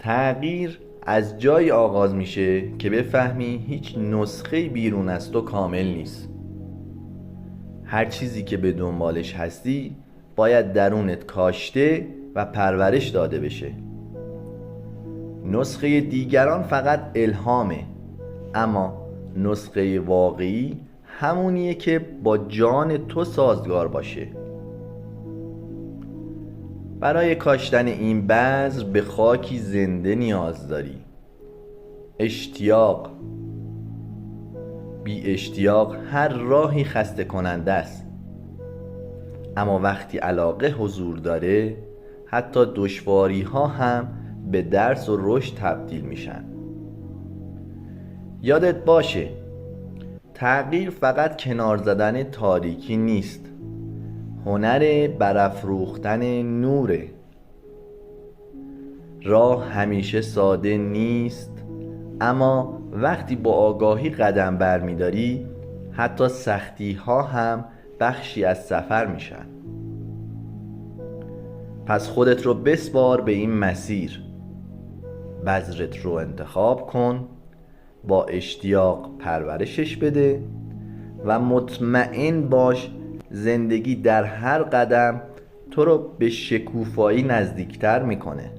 تغییر از جایی آغاز میشه که بفهمی هیچ نسخه بیرون از تو کامل نیست. هر چیزی که به دنبالش هستی باید درونت کاشته و پرورش داده بشه. نسخه دیگران فقط الهامه، اما نسخه واقعی همونیه که با جان تو سازگار باشه. برای کاشتن این بذر به خاکی زنده نیاز داری. اشتیاق. بی اشتیاق هر راهی خسته کننده است، اما وقتی علاقه حضور داره حتی دشواری ها هم به درس و رشد تبدیل میشن. یادت باشه تغییر فقط کنار زدن تاریکی نیست، هنر برافروختن نوره. راه همیشه ساده نیست، اما وقتی با آگاهی قدم برمیداری حتی سختی ها هم بخشی از سفر میشن. پس خودت رو بسپار به این مسیر، بذرت رو انتخاب کن، با اشتیاق پرورشش بده و مطمئن باش زندگی در هر قدم تو رو به شکوفایی نزدیکتر میکنه.